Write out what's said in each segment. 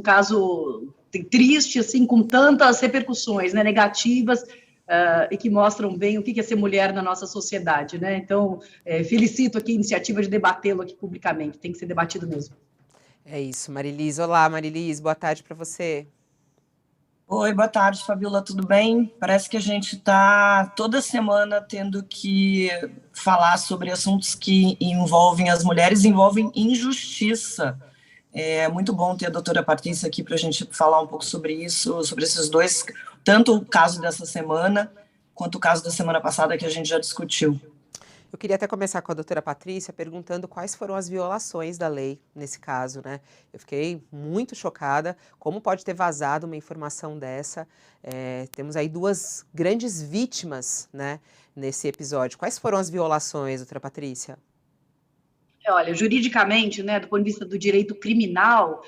caso triste, assim, com tantas repercussões, né, negativas, e que mostram bem o que é ser mulher na nossa sociedade, né? Então, felicito aqui a iniciativa de debatê-lo aqui publicamente, tem que ser debatido mesmo. É isso, Marilis. Olá, Marilis, boa tarde para você. Oi, boa tarde, Fabiola, tudo bem? Parece que a gente está toda semana tendo que falar sobre assuntos que envolvem as mulheres, envolvem injustiça. É muito bom ter a doutora Patrícia aqui para a gente falar um pouco sobre isso, sobre esses dois, tanto o caso dessa semana, quanto o caso da semana passada que a gente já discutiu. Eu queria até começar com a doutora Patrícia perguntando quais foram as violações da lei nesse caso, né? Eu fiquei muito chocada, como pode ter vazado uma informação dessa? Temos aí duas grandes vítimas, né, nesse episódio. Quais foram as violações, doutora Patrícia? Olha, juridicamente, né, do ponto de vista do direito criminal,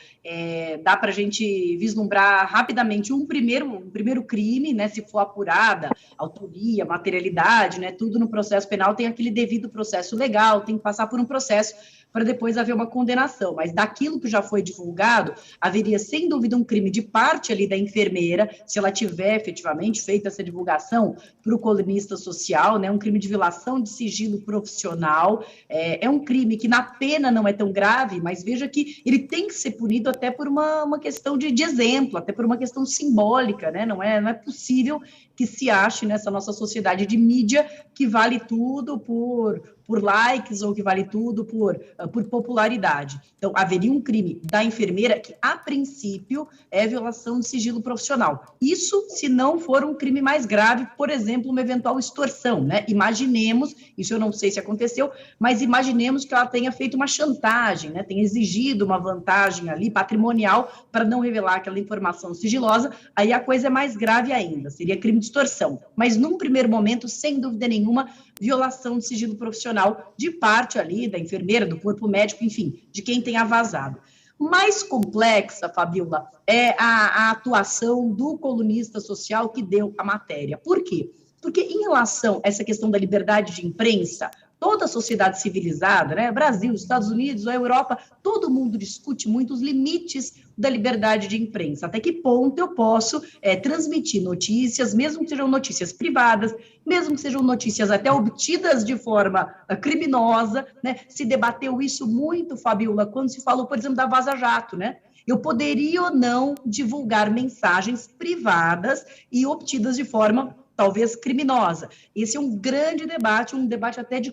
dá para a gente vislumbrar rapidamente um primeiro crime, né, se for apurada, autoria, materialidade, né, tudo no processo penal tem aquele devido processo legal, tem que passar por um processo para depois haver uma condenação. Mas daquilo que já foi divulgado, haveria, sem dúvida, um crime de parte ali da enfermeira, se ela tiver efetivamente feito essa divulgação para o colunista social, né, um crime de violação de sigilo profissional, é um crime que na pena não é tão grave, mas veja que ele tem que ser punido até por uma questão de exemplo, até por uma questão simbólica, né? Não é possível que se ache nessa nossa sociedade de mídia que vale tudo por likes ou que vale tudo por popularidade. Então, haveria um crime da enfermeira que, a princípio, é violação de sigilo profissional. Isso se não for um crime mais grave, por exemplo, uma eventual extorsão, né? Imaginemos, isso eu não sei se aconteceu, mas imaginemos que ela tenha feito uma chantagem, né? Tenha exigido uma vantagem ali patrimonial para não revelar aquela informação sigilosa, aí a coisa é mais grave ainda, seria crime de extorsão. Mas, num primeiro momento, sem dúvida nenhuma, violação de sigilo profissional de parte ali da enfermeira, do corpo médico, enfim, de quem tenha vazado. Mais complexa, Fabiola, é a atuação do colunista social que deu a matéria. Por quê? Porque em relação a essa questão da liberdade de imprensa, toda a sociedade civilizada, né, Brasil, Estados Unidos, a Europa, todo mundo discute muito os limites da liberdade de imprensa. Até que ponto eu posso transmitir notícias, mesmo que sejam notícias privadas, mesmo que sejam notícias até obtidas de forma criminosa, né? Se debateu isso muito, Fabiola, quando se falou, por exemplo, da Vaza Jato, né? Eu poderia ou não divulgar mensagens privadas e obtidas de forma talvez criminosa. Esse é um grande debate, um debate até de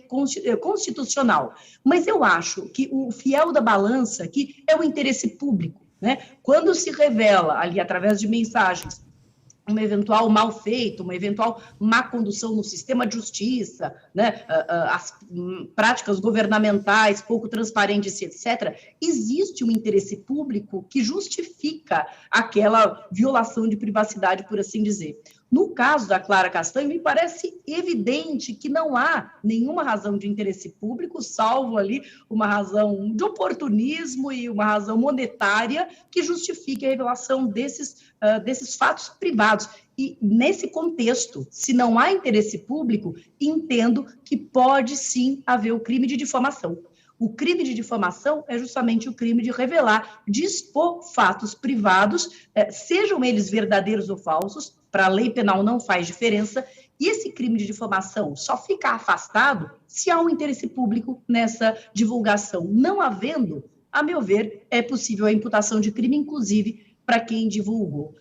constitucional. Mas eu acho que o fiel da balança aqui é o interesse público, né? Quando se revela ali, através de mensagens, um eventual mal feito, uma eventual má condução no sistema de justiça, né, as práticas governamentais pouco transparentes, etc., existe um interesse público que justifica aquela violação de privacidade, por assim dizer. No caso da Clara Castanho, me parece evidente que não há nenhuma razão de interesse público, salvo ali uma razão de oportunismo e uma razão monetária que justifique a revelação desses fatos privados. E, nesse contexto, se não há interesse público, entendo que pode sim haver o crime de difamação. O crime de difamação é justamente o crime de revelar, de expor fatos privados, sejam eles verdadeiros ou falsos, para a lei penal não faz diferença, e esse crime de difamação só fica afastado se há um interesse público nessa divulgação. Não havendo, a meu ver, é possível a imputação de crime, inclusive, para quem divulgou.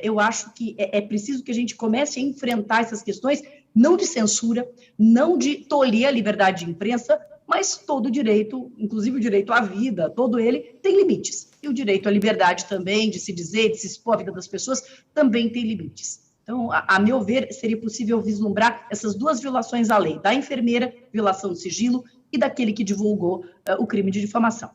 Eu acho que é preciso que a gente comece a enfrentar essas questões, não de censura, não de tolher a liberdade de imprensa, mas todo direito, inclusive o direito à vida, todo ele tem limites. E o direito à liberdade também, de se dizer, de se expor à vida das pessoas, também tem limites. Então, a meu ver, seria possível vislumbrar essas duas violações à lei, da enfermeira, violação de sigilo, e daquele que divulgou o crime de difamação.